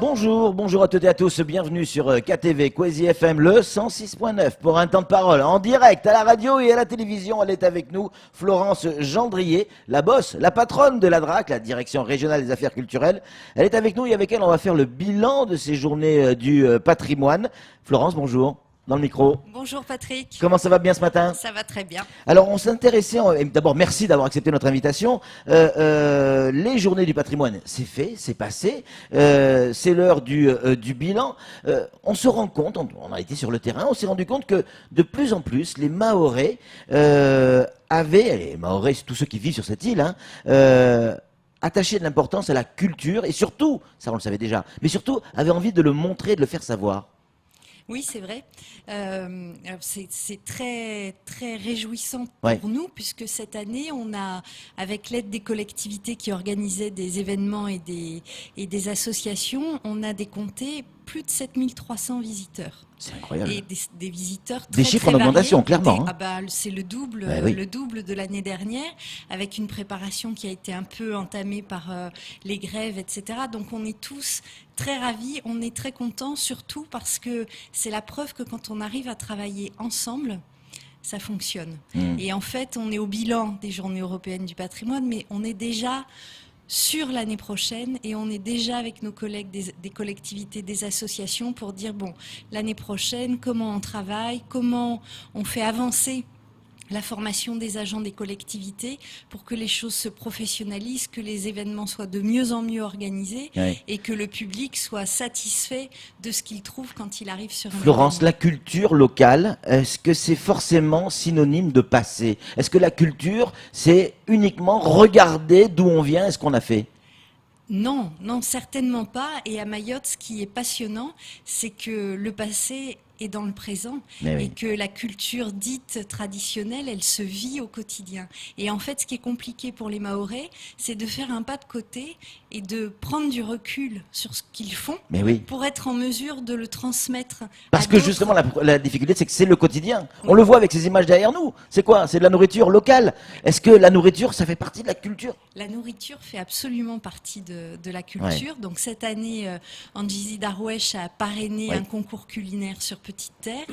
Bonjour, bonjour à toutes et à tous, bienvenue sur KTV, Kwezi FM, le 106.9 pour un temps de parole en direct à la radio et à la télévision. Elle est avec nous, Florence Gendrier, la bosse, la patronne de la DRAC, la Direction Régionale des Affaires Culturelles. Elle est avec nous et avec elle on va faire le bilan de ces journées du patrimoine. Florence, bonjour. Dans le micro. Bonjour Patrick. Comment ça va bien ce matin? Ça va très bien. Alors on s'intéressait, d'abord merci d'avoir accepté notre invitation. Les journées du patrimoine, c'est fait, c'est passé, c'est l'heure du bilan. On se rend compte, on a été sur le terrain, on s'est rendu compte que de plus en plus les Mahorais les Mahorais, c'est tous ceux qui vivent sur cette île, attaché de l'importance à la culture et surtout, ça on le savait déjà, mais surtout avaient envie de le montrer, de le faire savoir. Oui, c'est vrai. C'est très, très réjouissant Ouais. pour nous, puisque cette année, on a, avec l'aide des collectivités qui organisaient des événements et des associations, on a décompté plus de 7300 visiteurs. C'est incroyable. Et des visiteurs très, Des chiffres très en augmentation, variés. clairement. C'est le double, Oui. le double de l'année dernière, avec une préparation qui a été un peu entamée par les grèves, etc. Donc on est tous très ravis, on est très contents, surtout parce que c'est la preuve que quand on arrive à travailler ensemble, ça fonctionne. Et en fait, on est au bilan des Journées européennes du patrimoine, mais on est déjà sur l'année prochaine et on est déjà avec nos collègues des collectivités, des associations pour dire, bon, l'année prochaine, comment on travaille, comment on fait avancer la formation des agents des collectivités pour que les choses se professionnalisent, que les événements soient de mieux en mieux organisés et que le public soit satisfait de ce qu'il trouve quand il arrive sur un Florence, événement. la culture locale, est-ce que c'est forcément synonyme de passé? Est-ce que la culture, c'est uniquement regarder d'où on vient et ce qu'on a fait? Non, non, certainement pas. Et à Mayotte, ce qui est passionnant, c'est que le passé est dans le présent et que la culture dite traditionnelle, elle se vit au quotidien. Et en fait, ce qui est compliqué pour les Mahorais, c'est de faire un pas de côté et de prendre du recul sur ce qu'ils font pour être en mesure de le transmettre. Parce que justement, la difficulté, c'est que c'est le quotidien. On le voit avec ces images derrière nous. C'est quoi? C'est de la nourriture locale. Est-ce que la nourriture, ça fait partie de la culture? La nourriture fait absolument partie de la culture. Donc cette année, Anjisi Darwesh a parrainé un concours culinaire sur Petite Terre.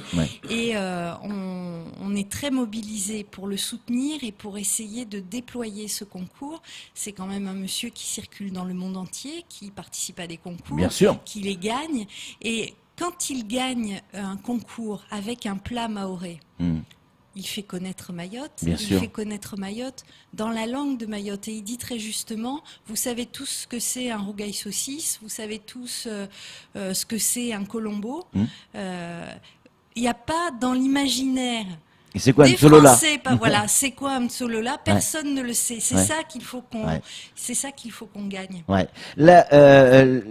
Et on est très mobilisés pour le soutenir et pour essayer de déployer ce concours. C'est quand même un monsieur qui circule dans le monde entier, qui participe à des concours, qui les gagne. Et quand il gagne un concours avec un plat mahorais, il fait connaître Mayotte, fait connaître Mayotte dans la langue de Mayotte. Et il dit très justement, vous savez tous ce que c'est un rougail saucisse, vous savez tous ce que c'est un colombo. Il n'y a pas dans l'imaginaire c'est quoi des Français, voilà, c'est quoi un Mtsolola? Personne ne le sait. C'est ça qu'il faut qu'on gagne. Le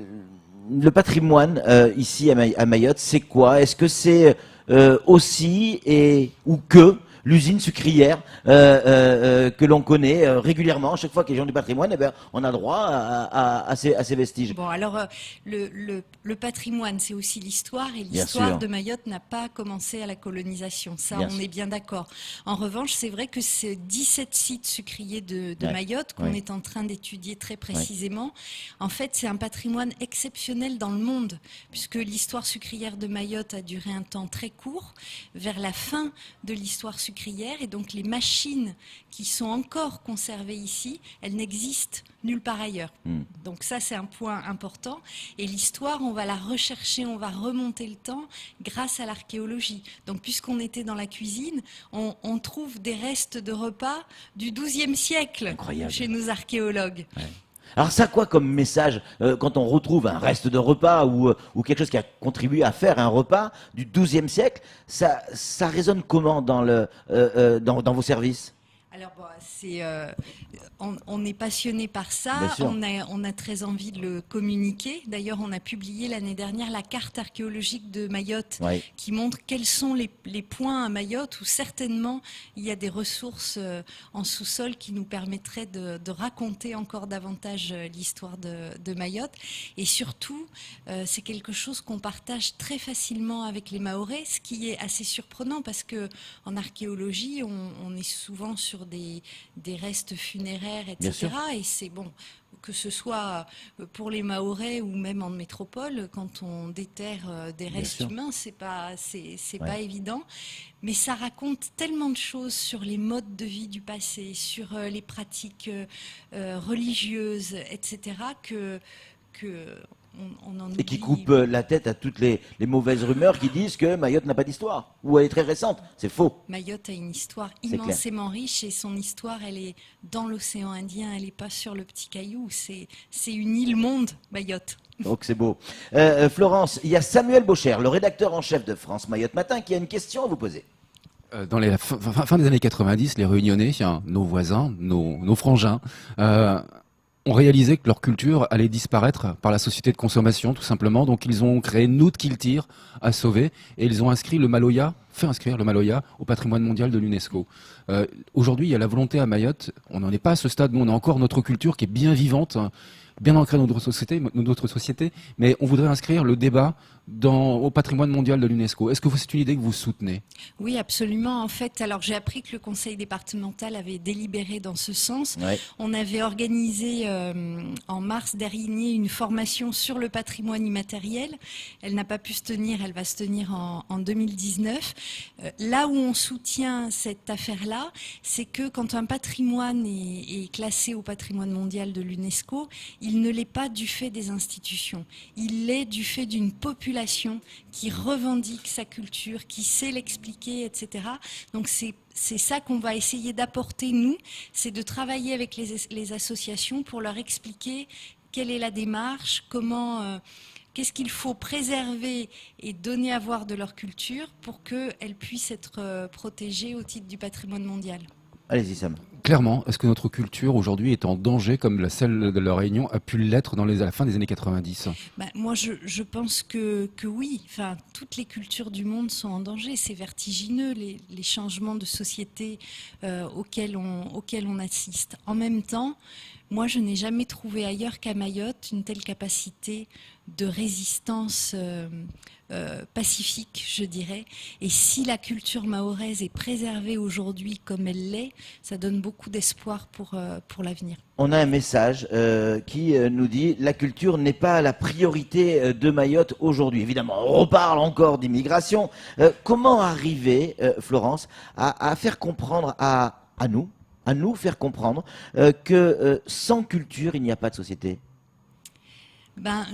patrimoine ici à Mayotte, c'est quoi? Est-ce que c'est aussi ou que l'usine sucrière que l'on connaît régulièrement, chaque fois qu'il y a des gens du patrimoine, on a droit à ces vestiges. Bon, alors le patrimoine, c'est aussi l'histoire, et l'histoire de Mayotte n'a pas commencé à la colonisation. Ça, on est bien d'accord. En revanche, c'est vrai que ces 17 sites sucriers de Mayotte qu'on est en train d'étudier très précisément, en fait, c'est un patrimoine exceptionnel dans le monde, puisque l'histoire sucrière de Mayotte a duré un temps très court, vers la fin de l'histoire sucrière, et donc les machines qui sont encore conservées ici, elles n'existent nulle part ailleurs. Donc ça, c'est un point important. Et l'histoire, on va la rechercher, on va remonter le temps grâce à l'archéologie. Donc puisqu'on était dans la cuisine, on trouve des restes de repas du XIIe siècle chez nos archéologues. Alors ça quoi comme message quand on retrouve un reste de repas ou quelque chose qui a contribué à faire un repas du XIIe siècle, ça résonne comment dans vos services? Alors on est passionné par ça, on a très envie de le communiquer. D'ailleurs, on a publié l'année dernière la carte archéologique de Mayotte qui montre quels sont les points à Mayotte où certainement il y a des ressources en sous-sol qui nous permettraient de raconter encore davantage l'histoire de Mayotte. Et surtout, c'est quelque chose qu'on partage très facilement avec les Mahorais, ce qui est assez surprenant parce que en archéologie, on est souvent sur sur des restes funéraires, etc. Et c'est bon, que ce soit pour les Mahorais ou même en métropole, quand on déterre des restes humains, c'est pas évident. Mais ça raconte tellement de choses sur les modes de vie du passé, sur les pratiques religieuses, etc. que on en oublie. Et qui coupe la tête à toutes les mauvaises rumeurs qui disent que Mayotte n'a pas d'histoire, ou elle est très récente. C'est faux. Mayotte a une histoire immensément riche et son histoire, elle est dans l'océan Indien, elle n'est pas sur le petit caillou. C'est une île-monde, Mayotte. Donc c'est beau. Florence, il y a Samuel Baucher, le rédacteur en chef de France Mayotte Matin, qui a une question à vous poser. Dans les fin des années 90, les Réunionnais, nos voisins, nos frangins, ont réalisé que leur culture allait disparaître par la société de consommation, tout simplement. Donc ils ont créé Nout Kiltir à sauver et ils ont fait inscrire le Maloya au patrimoine mondial de l'UNESCO. Aujourd'hui, il y a la volonté à Mayotte, on n'en est pas à ce stade, nous on a encore notre culture qui est bien vivante, bien ancrée dans notre société, mais on voudrait inscrire le débat au patrimoine mondial de l'UNESCO. Est-ce que c'est une idée que vous soutenez? Oui, absolument. En fait, alors j'ai appris que le conseil départemental avait délibéré dans ce sens. Ouais. On avait organisé en mars dernier une formation sur le patrimoine immatériel. Elle n'a pas pu se tenir, elle va se tenir en 2019. Là où on soutient cette affaire-là, c'est que quand un patrimoine est classé au patrimoine mondial de l'UNESCO, il ne l'est pas du fait des institutions. Il l'est du fait d'une population qui revendique sa culture, qui sait l'expliquer, etc. Donc c'est ça qu'on va essayer d'apporter, nous, c'est de travailler avec les associations pour leur expliquer quelle est la démarche, qu'est-ce qu'il faut préserver et donner à voir de leur culture pour qu'elle puisse être protégée au titre du patrimoine mondial. Allez-y, Sam. Clairement, est-ce que notre culture aujourd'hui est en danger comme celle de la Réunion a pu l'être à la fin des années 90 ? Moi, je pense que oui. Enfin, toutes les cultures du monde sont en danger. C'est vertigineux, les changements de société auxquels on assiste. En même temps, moi, je n'ai jamais trouvé ailleurs qu'à Mayotte une telle capacité de résistance pacifique, je dirais. Et si la culture mahoraise est préservée aujourd'hui comme elle l'est, ça donne beaucoup d'espoir pour l'avenir. On a un message qui nous dit « La culture n'est pas la priorité de Mayotte aujourd'hui ». Évidemment, on reparle encore d'immigration. Comment arriver, Florence, à faire comprendre à nous faire comprendre que sans culture, il n'y a pas de société?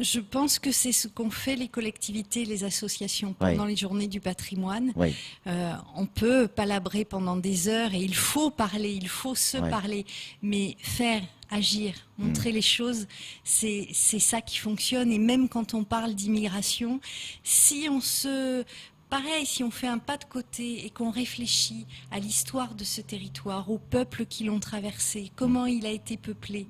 Je pense que c'est ce qu'ont fait les collectivités, les associations pendant les journées du patrimoine. Oui. On peut palabrer pendant des heures et il faut parler, il faut se parler, mais faire, agir, montrer les choses, c'est ça qui fonctionne. Et même quand on parle d'immigration, si on fait un pas de côté et qu'on réfléchit à l'histoire de ce territoire, aux peuples qui l'ont traversé, comment il a été peuplé,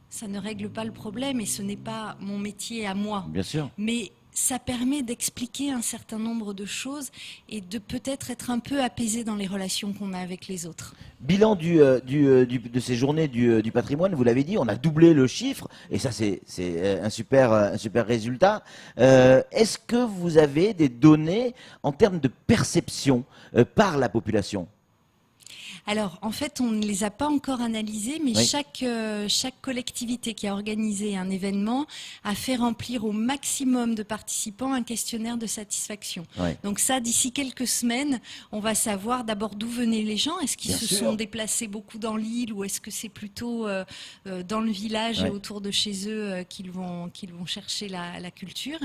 ça ne règle pas le problème et ce n'est pas mon métier à moi. Bien sûr. Mais ça permet d'expliquer un certain nombre de choses et de peut-être être un peu apaisé dans les relations qu'on a avec les autres. Bilan de ces journées du patrimoine, vous l'avez dit, on a doublé le chiffre et ça c'est un super résultat. Est-ce que vous avez des données en termes de perception par la population ? Alors, en fait, on ne les a pas encore analysés, mais chaque collectivité qui a organisé un événement a fait remplir au maximum de participants un questionnaire de satisfaction. Ouais. Donc ça, d'ici quelques semaines, on va savoir d'abord d'où venaient les gens. Est-ce qu'ils sont déplacés beaucoup dans l'île ou est-ce que c'est plutôt dans le village et autour de chez eux qu'ils vont chercher la culture.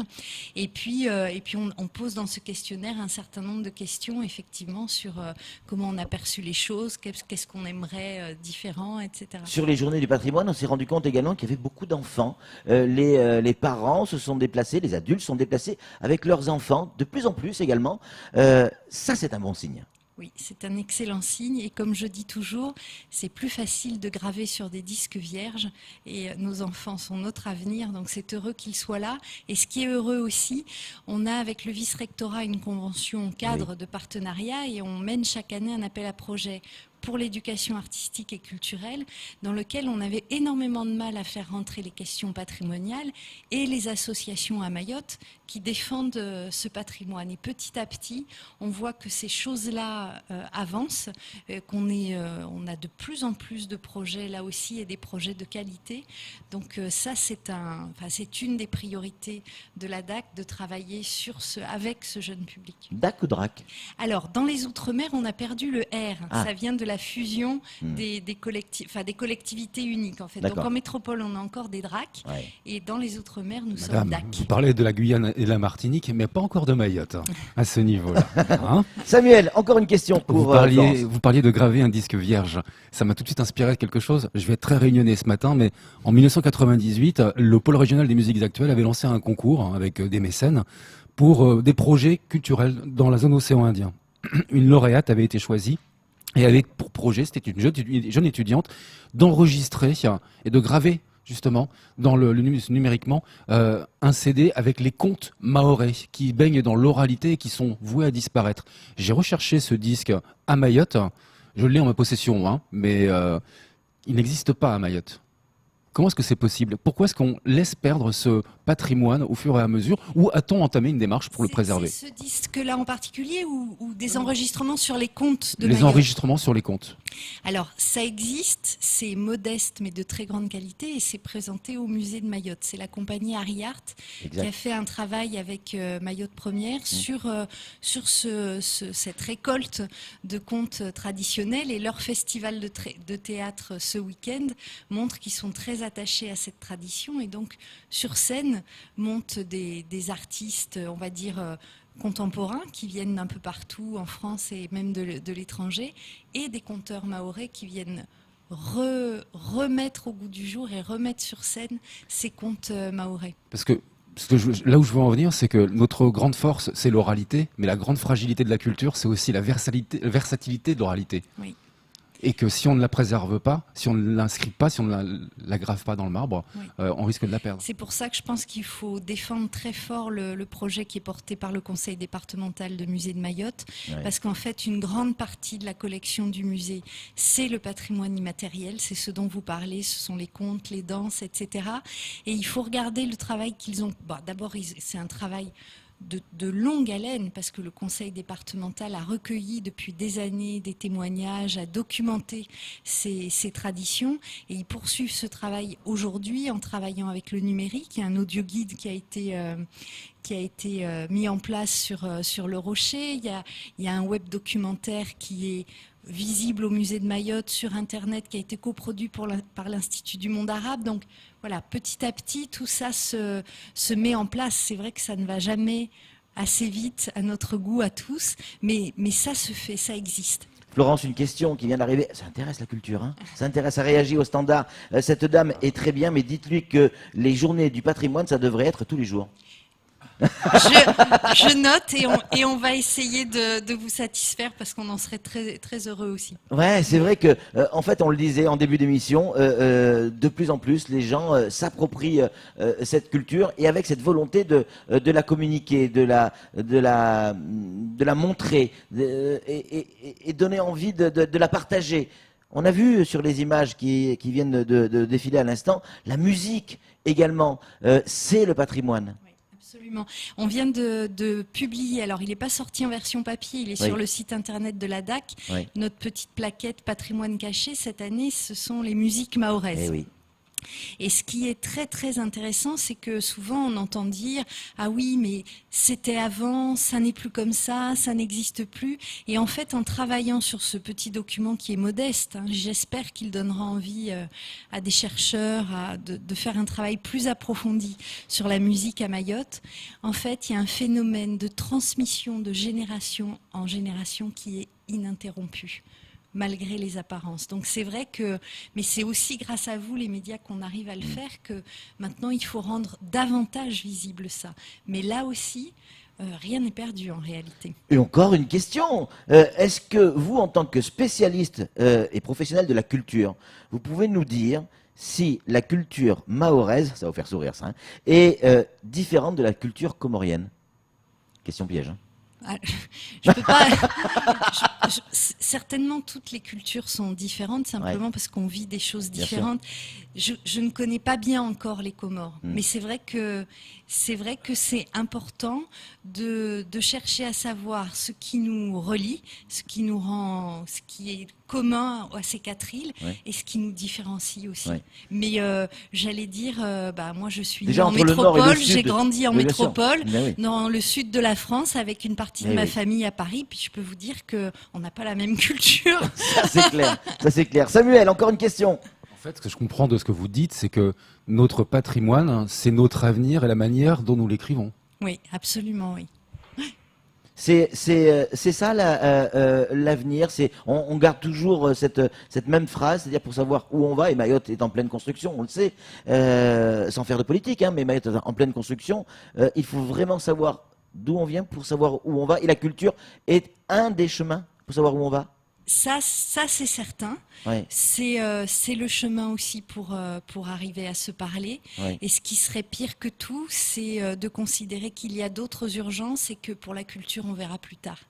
Et puis on pose dans ce questionnaire un certain nombre de questions, effectivement, sur comment on a perçu les choses, qu'est-ce qu'on aimerait différent, etc. Sur les journées du patrimoine, on s'est rendu compte également qu'il y avait beaucoup d'enfants. Les parents se sont déplacés, les adultes se sont déplacés avec leurs enfants, de plus en plus également. Ça, c'est un bon signe. Oui, c'est un excellent signe et comme je dis toujours, c'est plus facile de graver sur des disques vierges et nos enfants sont notre avenir, donc c'est heureux qu'ils soient là. Et ce qui est heureux aussi, on a avec le vice-rectorat une convention cadre de partenariat et on mène chaque année un appel à projet pour l'éducation artistique et culturelle, dans lequel on avait énormément de mal à faire rentrer les questions patrimoniales et les associations à Mayotte qui défendent ce patrimoine. Et petit à petit, on voit que ces choses-là avancent, on a de plus en plus de projets là aussi et des projets de qualité. Donc ça, c'est une des priorités de la DAC, de travailler avec ce jeune public. DAC ou DRAC? Alors, dans les Outre-mer, on a perdu le R. Ça vient de la fusion des collectivités uniques, en fait. Donc en métropole, on a encore des DRAC, et dans les Outre-mer, nous sommes DAC. Vous parlez de la Guyane et de la Martinique, mais pas encore de Mayotte, à ce niveau-là. Hein? Samuel, encore une question pour vous parliez de graver un disque vierge. Ça m'a tout de suite inspiré quelque chose. Je vais être très réunionnais ce matin, mais en 1998, le pôle régional des musiques actuelles avait lancé un concours avec des mécènes pour des projets culturels dans la zone océan Indien. Une lauréate avait été choisie et avait pour projet, c'était une jeune étudiante, d'enregistrer et de graver justement dans numériquement un CD avec les contes mahorais qui baignent dans l'oralité et qui sont voués à disparaître. J'ai recherché ce disque à Mayotte, je l'ai en ma possession, mais il n'existe pas à Mayotte. Comment est-ce que c'est possible? Pourquoi est-ce qu'on laisse perdre ce patrimoine au fur et à mesure? Ou a-t-on entamé une démarche pour le préserver? C'est ce disque-là en particulier ou des enregistrements sur les contes de Les Mayotte? enregistrements sur les contes. Alors, ça existe, c'est modeste mais de très grande qualité et c'est présenté au musée de Mayotte. C'est la compagnie Harry Art qui a fait un travail avec Mayotte Première sur cette récolte de contes traditionnels, et leur festival de théâtre ce week-end montre qu'ils sont très attachés à cette tradition, et donc sur scène montent des artistes, on va dire, contemporains qui viennent d'un peu partout en France et même de l'étranger, et des conteurs mahorais qui viennent remettre au goût du jour et remettre sur scène ces contes mahorais. Parce que là où je veux en venir, c'est que notre grande force, c'est l'oralité, mais la grande fragilité de la culture, c'est aussi la versatilité de l'oralité. Oui. Et que si on ne la préserve pas, si on ne l'inscrit pas, si on ne la grave pas dans le marbre, on risque de la perdre. C'est pour ça que je pense qu'il faut défendre très fort le projet qui est porté par le conseil départemental de musée de Mayotte, parce qu'en fait, une grande partie de la collection du musée, c'est le patrimoine immatériel, c'est ce dont vous parlez, ce sont les contes, les danses, etc. Et il faut regarder le travail qu'ils ont. Bon, d'abord, c'est un travail de longue haleine, parce que le conseil départemental a recueilli depuis des années des témoignages, a documenté ces traditions, et ils poursuivent ce travail aujourd'hui en travaillant avec le numérique. Il y a un audio guide qui a été mis en place sur le Rocher. Il y a un web documentaire qui est visible au musée de Mayotte sur Internet, qui a été coproduit par l'Institut du monde arabe. Donc voilà, petit à petit, tout ça se met en place. C'est vrai que ça ne va jamais assez vite à notre goût à tous, mais ça se fait, ça existe. Florence, une question qui vient d'arriver. Ça intéresse la culture, hein? Ça intéresse, ça réagit au standard. Cette dame est très bien, mais dites-lui que les journées du patrimoine, ça devrait être tous les jours. Je note, et on va essayer de vous satisfaire, parce qu'on en serait très, très heureux aussi. Ouais, c'est vrai que, en fait, on le disait en début d'émission, de plus en plus, les gens s'approprient cette culture, et avec cette volonté de la communiquer, de la montrer, et donner envie de la partager. On a vu sur les images qui viennent de défiler à l'instant, la musique également, c'est le patrimoine. Absolument. On vient de publier, alors il n'est pas sorti en version papier, il est sur le site internet de la DAC, notre petite plaquette Patrimoine caché. Cette année, ce sont les musiques mahoraises. Oui. Et ce qui est très très intéressant, c'est que souvent on entend dire « Ah oui, mais c'était avant, ça n'est plus comme ça n'existe plus ». Et en fait, en travaillant sur ce petit document qui est modeste, j'espère qu'il donnera envie à des chercheurs de faire un travail plus approfondi sur la musique à Mayotte. En fait, il y a un phénomène de transmission de génération en génération qui est ininterrompu, malgré les apparences. Donc c'est vrai que, mais c'est aussi grâce à vous, les médias, qu'on arrive à le faire, que maintenant il faut rendre davantage visible ça. Mais là aussi, rien n'est perdu en réalité. Et encore une question. Est-ce que vous, en tant que spécialiste et professionnel de la culture, vous pouvez nous dire si la culture mahoraise, ça va vous faire sourire ça, est différente de la culture comorienne? Question piège. Je peux pas. Certainement, toutes les cultures sont différentes, simplement parce qu'on vit des choses différentes. Je ne connais pas bien encore les Comores, mais c'est vrai que c'est important de chercher à savoir ce qui nous relie, ce qui nous rend, ce qui est commun à ces 4 îles et ce qui nous différencie aussi. Mais j'allais dire, moi je suis née en métropole, j'ai grandi en métropole, dans le sud de la France, avec une partie de ma famille à Paris, puis je peux vous dire qu'on n'a pas la même culture. Ça c'est clair, ça c'est clair. Samuel, encore une question. En fait, ce que je comprends de ce que vous dites, c'est que notre patrimoine, c'est notre avenir et la manière dont nous l'écrivons. Oui, absolument, oui. C'est ça l'avenir. On garde toujours cette même phrase, c'est-à-dire pour savoir où on va. Et Mayotte est en pleine construction, on le sait, sans faire de politique, mais Mayotte est en pleine construction. Il faut vraiment savoir d'où on vient pour savoir où on va. Et la culture est un des chemins pour savoir où on va. Ça c'est certain. C'est le chemin aussi pour arriver à se parler. Et ce qui serait pire que tout, c'est de considérer qu'il y a d'autres urgences et que pour la culture, on verra plus tard.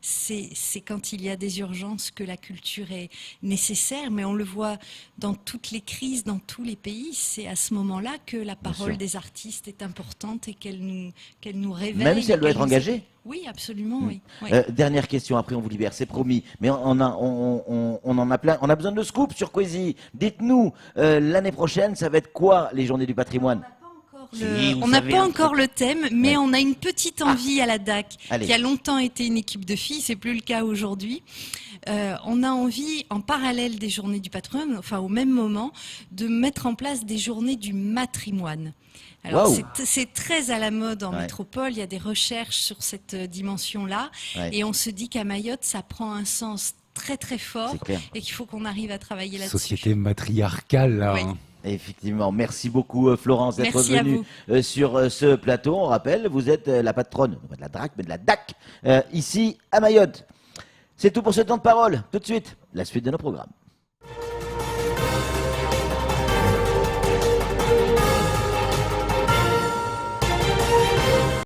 C'est quand il y a des urgences que la culture est nécessaire, mais on le voit dans toutes les crises, dans tous les pays. C'est à ce moment-là que la parole des artistes est importante et qu'elle nous réveille. Même si elle doit être engagée. Oui, absolument, oui. Dernière question, après on vous libère, c'est promis. Mais on en a plein. On a besoin de scoop sur Coésy. Dites-nous, l'année prochaine, ça va être quoi les Journées du patrimoine? On n'a pas encore le thème, mais on a une petite envie à la DAC, qui a longtemps été une équipe de filles, c'est plus le cas aujourd'hui. On a envie, en parallèle des Journées du patrimoine, enfin au même moment, de mettre en place des Journées du matrimoine. Alors c'est très à la mode en métropole, il y a des recherches sur cette dimension-là, et on se dit qu'à Mayotte, ça prend un sens très très fort, et qu'il faut qu'on arrive à travailler là-dessus. Société matriarcale, là. Effectivement, merci beaucoup Florence d'être venue sur ce plateau. On rappelle, vous êtes la patronne, non pas de la DRAC, mais de la DAC, ici à Mayotte. C'est tout pour ce temps de parole. Tout de suite, la suite de nos programmes.